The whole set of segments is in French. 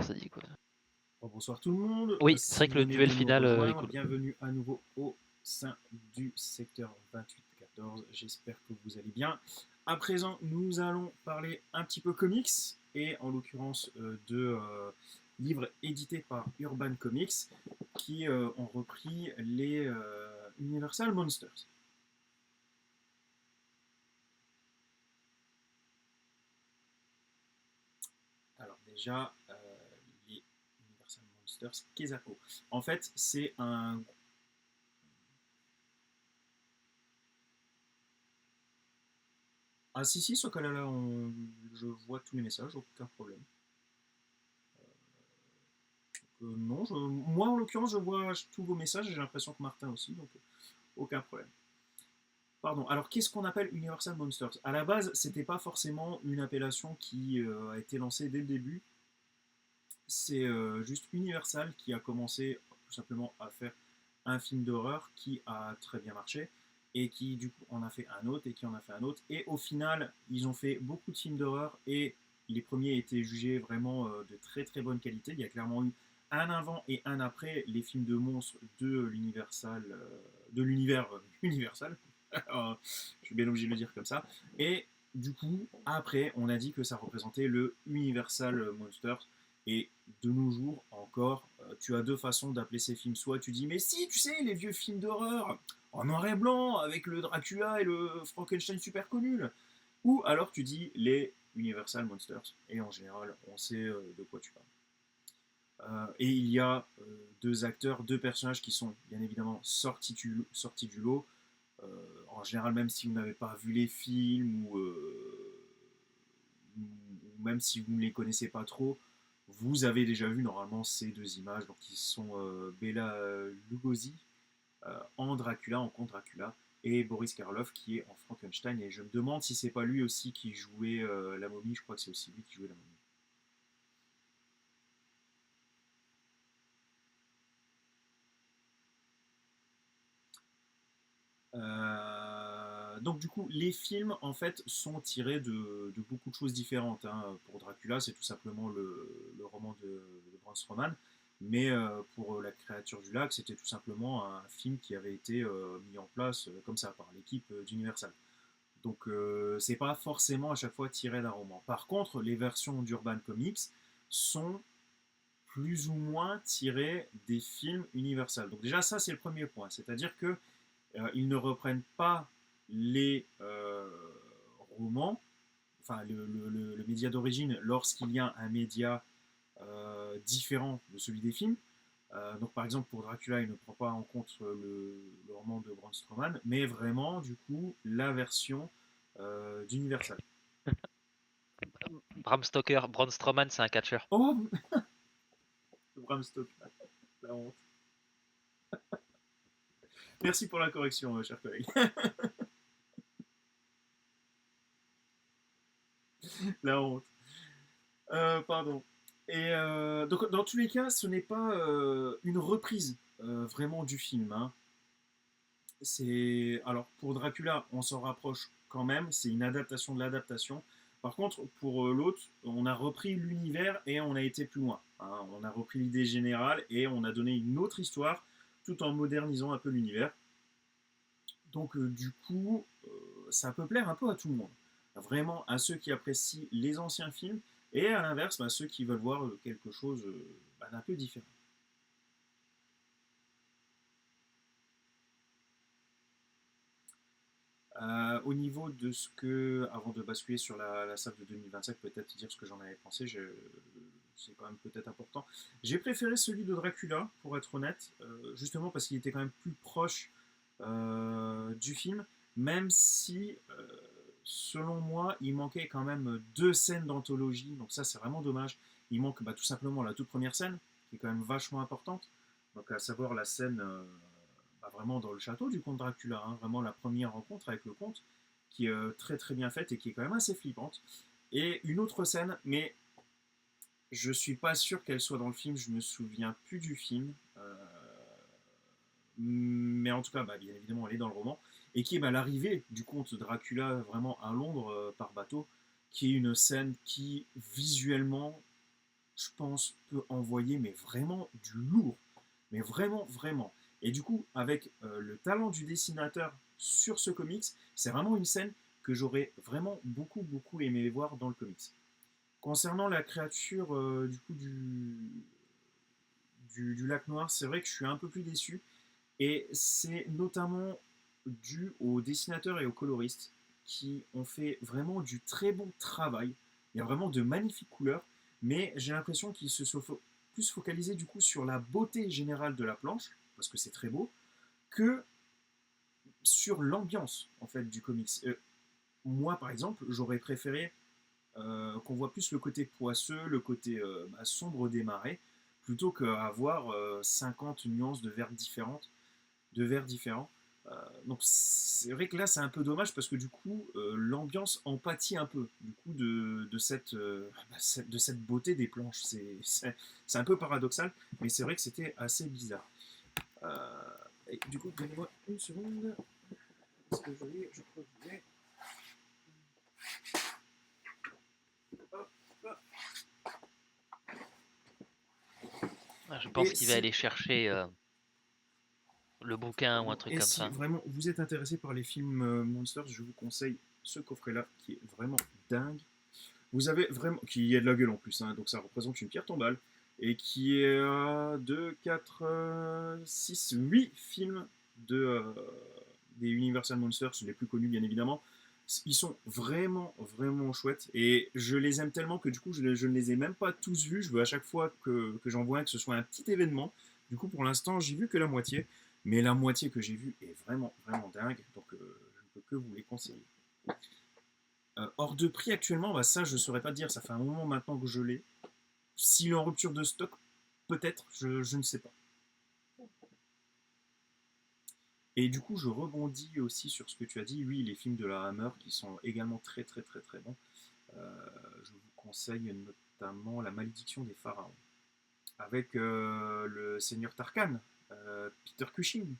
ça dit quoi. Bonsoir tout le monde. Oui, c'est Si vrai que vous le venez duel de nous final est rejoindre, cool. bienvenue à nouveau au sein du secteur 28-14. J'espère que vous allez bien. À présent, nous allons parler un petit peu comics et en l'occurrence de livres édités par Urban Comics qui ont repris les Universal Monsters. Alors déjà, les Universal Monsters, Kezako. En fait, c'est un... Ah si, ce cas-là, je vois tous les messages, aucun problème. Non, moi en l'occurrence, je vois tous vos messages et j'ai l'impression que Martin aussi, donc aucun problème. Pardon, alors qu'est-ce qu'on appelle Universal Monsters? À la base, c'était pas forcément une appellation qui a été lancée dès le début. C'est juste Universal qui a commencé tout simplement à faire un film d'horreur qui a très bien marché et qui du coup en a fait un autre et qui en a fait un autre. Et au final, ils ont fait beaucoup de films d'horreur et les premiers étaient jugés vraiment de très très bonne qualité. Il y a clairement eu un avant et un après les films de monstres de l'Universal, de l'univers Universal. Je suis bien obligé de le dire comme ça. Et du coup, après, on a dit que ça représentait le Universal Monsters. Et de nos jours encore, tu as deux façons d'appeler ces films. Soit tu dis, mais si, tu sais, les vieux films d'horreur en noir et blanc, avec le Dracula et le Frankenstein super connu. Ou alors tu dis les Universal Monsters. Et en général, on sait de quoi tu parles. Et il y a deux acteurs, deux personnages qui sont bien évidemment sortis du lot. En général, même si vous n'avez pas vu les films ou même si vous ne les connaissez pas trop, vous avez déjà vu normalement ces deux images, donc qui sont Bela Lugosi en Dracula, en Comte Dracula, et Boris Karloff qui est en Frankenstein. Et je me demande si c'est pas lui aussi qui jouait la momie. Je crois que c'est aussi lui qui jouait la momie. Donc du coup, les films en fait sont tirés de beaucoup de choses différentes. Hein. Pour Dracula, c'est tout simplement le roman de Bram Stoker. Mais pour La créature du lac, c'était tout simplement un film qui avait été mis en place comme ça par l'équipe d'Universal. Donc c'est pas forcément à chaque fois tiré d'un roman. Par contre, les versions d'Urban Comics sont plus ou moins tirées des films Universal. Donc déjà ça c'est le premier point, c'est-à-dire que ils ne reprennent pas les romans, enfin le média d'origine lorsqu'il y a un média différent de celui des films. Donc par exemple pour Dracula, il ne prend pas en compte le roman de Bram Stoker, mais vraiment du coup la version d'Universal. Bram Stoker, Braun Strowman, c'est un catcheur. Oh, Bram Stoker, la honte. Merci pour la correction, cher collègue. La honte. Pardon. Et donc, dans tous les cas, ce n'est pas une reprise vraiment du film. Hein. C'est alors pour Dracula, on s'en rapproche quand même. C'est une adaptation de l'adaptation. Par contre, pour l'autre, on a repris l'univers et on a été plus loin. Hein. On a repris l'idée générale et on a donné une autre histoire tout en modernisant un peu l'univers. Donc, du coup, ça peut plaire un peu à tout le monde. Vraiment à ceux qui apprécient les anciens films et à l'inverse, à ceux qui veulent voir quelque chose d'un peu différent. Au niveau de ce que, avant de basculer sur la salle de 2025, peut-être dire ce que j'en avais pensé, c'est quand même peut-être important. J'ai préféré celui de Dracula, pour être honnête, justement parce qu'il était quand même plus proche du film, même si, selon moi, il manquait quand même deux scènes d'anthologie, donc ça c'est vraiment dommage. Il manque tout simplement la toute première scène, qui est quand même vachement importante, donc à savoir la scène vraiment dans le château du comte Dracula, hein, vraiment la première rencontre avec le comte, qui est très très bien faite et qui est quand même assez flippante. Et une autre scène, mais je suis pas sûr qu'elle soit dans le film, je me souviens plus du film. Mais en tout cas, bien évidemment, elle est dans le roman. Et qui est l'arrivée du comte Dracula vraiment à Londres par bateau, qui est une scène qui visuellement je pense, peut envoyer, mais vraiment du lourd. Mais vraiment, vraiment. Et du coup, avec le talent du dessinateur sur ce comics, c'est vraiment une scène que j'aurais vraiment beaucoup, beaucoup aimé voir dans le comics. Concernant la créature du coup du lac noir, c'est vrai que je suis un peu plus déçu. Et c'est notamment dû aux dessinateurs et aux coloristes qui ont fait vraiment du très bon travail. Il y a vraiment de magnifiques couleurs, mais j'ai l'impression qu'ils se sont plus focalisés du coup sur la beauté générale de la planche, parce que c'est très beau, que sur l'ambiance en fait du comics. Moi par exemple, j'aurais préféré qu'on voit plus le côté poisseux, le côté sombre des marais, plutôt qu'avoir 50 nuances de verres différents. Donc c'est vrai que là c'est un peu dommage parce que du coup l'ambiance en pâtit un peu du coup de cette beauté des planches. C'est un peu paradoxal, mais c'est vrai que c'était assez bizarre. Et du coup, donnez-moi une seconde. Parce que je crois que je l'ai. Hop, hop. Je pense Et qu'il va si, aller chercher le bouquin ou un truc et comme si ça. vraiment vous êtes intéressé par les films Monsters, je vous conseille ce coffret-là qui est vraiment dingue. Vous avez vraiment. Qui a de la gueule en plus, hein, donc ça représente une pierre tombale. Et qui est à 2, 4, 6, 8 films des Universal Monsters, les plus connus bien évidemment. Ils sont vraiment, vraiment chouettes. Et je les aime tellement que du coup, je ne les ai même pas tous vus. Je veux à chaque fois que j'en vois un que ce soit un petit événement. Du coup, pour l'instant, j'ai vu que la moitié. Mais la moitié que j'ai vue est vraiment, vraiment dingue. Donc, je ne peux que vous les conseiller. Hors de prix actuellement, bah ça je ne saurais pas dire, ça fait un moment maintenant que je l'ai. S'il est en rupture de stock, peut-être, je ne sais pas. Et du coup, je rebondis aussi sur ce que tu as dit. Oui, les films de la Hammer qui sont également très très très très bons. Je vous conseille notamment La Malédiction des Pharaons avec le seigneur Tarkan, Peter Cushing,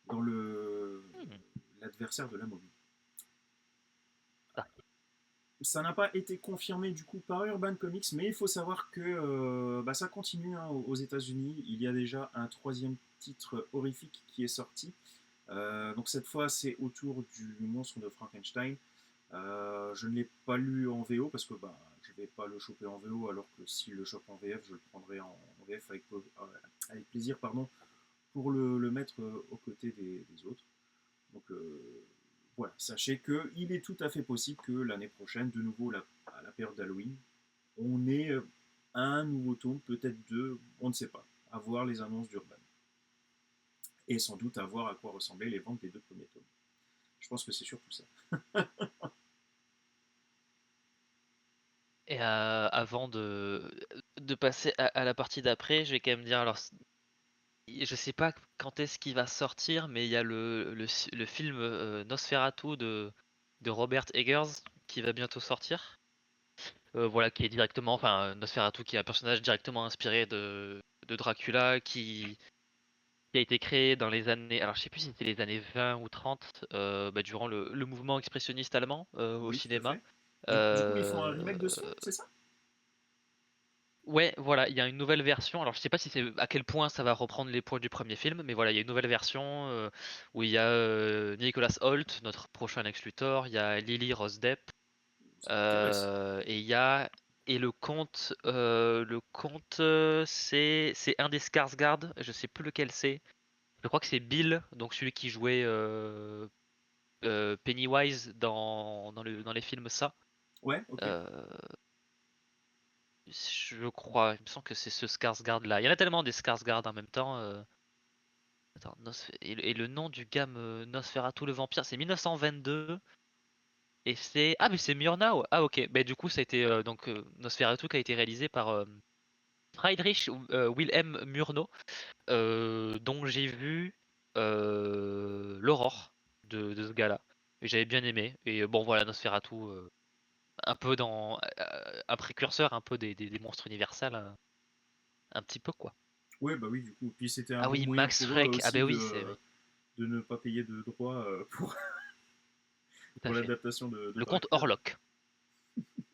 dans Hmm. l'adversaire de la momie. Ah. Ça n'a pas été confirmé du coup par Urban Comics, mais il faut savoir que ça continue hein, aux États-Unis. Il y a déjà un troisième titre horrifique qui est sorti. Donc cette fois, c'est autour du monstre de Frankenstein. Je ne l'ai pas lu en VO parce que je ne vais pas le choper en VO, alors que s'il le chope en VF, je le prendrai en VF avec plaisir pardon, pour le mettre aux côtés des autres. Donc voilà, sachez qu'il est tout à fait possible que l'année prochaine, de nouveau à la période d'Halloween, on ait un nouveau tome, peut-être deux, on ne sait pas, à voir les annonces d'Urban. Et sans doute à voir à quoi ressemblaient les ventes des deux premiers tomes. Je pense que c'est surtout ça. Et avant de passer à la partie d'après, je vais quand même dire, alors je sais pas quand est-ce qu'il va sortir, mais il y a le film Nosferatu de Robert Eggers qui va bientôt sortir. Voilà, qui est directement, enfin Nosferatu qui est un personnage directement inspiré de Dracula qui a été créé dans les années, alors je sais plus si c'était les années 20 ou 30, durant le mouvement expressionniste allemand au Oui, tout à cinéma. fait. Et du coup, ils font un Euh, remake de ce film, c'est ça? Ouais, voilà, il y a une nouvelle version. Alors, je sais pas si c'est à quel point ça va reprendre les points du premier film, mais voilà, il y a une nouvelle version où il y a Nicholas Hoult, notre prochain Lex Luthor, il y a Lily Rose Depp, Ça m'intéresse. et il y a le comte, c'est un des Skarsgård, je sais plus lequel c'est. Je crois que c'est Bill, donc celui qui jouait Pennywise dans les films ça. Ouais, ok. Euh, je crois, il me semble que c'est ce Skarsgård là. Il y en a tellement des Skarsgård en même temps. Attends, et le nom du gars Nosferatu le vampire, c'est 1922 et c'est ah mais c'est Murnau. Ah ok. Bah du coup ça a été Nosferatu qui a été réalisé par Friedrich Wilhelm Murnau, dont j'ai vu l'aurore de ce gars-là. Et j'avais bien aimé. Et bon voilà Nosferatu, un peu dans un précurseur un peu des monstres universels, un petit peu quoi. Ouais, bah oui, du coup. Puis c'était un Ah bon oui, moyen Max pour eux Schreck. Ah aussi ben oui, c'est oui, de ne pas payer de droits tout à pour fait. l'adaptation de Le comte Dracula. Orlok.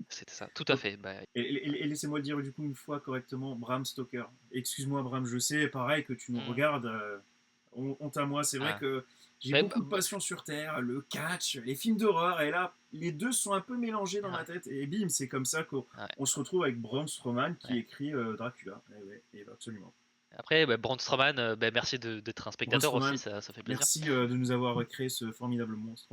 C'était ça, tout à Donc, fait. Bah, et laissez-moi le dire du coup une fois correctement, Bram Stoker. Excuse-moi Bram, je sais, pareil que tu nous mmh, regardes, honte à moi, c'est vrai ah, que j'ai mais beaucoup de passion sur Terre, le catch, les films d'horreur, et là, les deux sont un peu mélangés dans ma ouais, tête, et bim, c'est comme ça qu'on ouais, on se retrouve avec Braun Strowman qui ouais. écrit Dracula. Ouais, absolument. Après, bah, Braun Strowman, bah, merci d'être un Braun spectateur aussi, Strowman, ça fait plaisir. merci de nous avoir créé ce formidable monstre.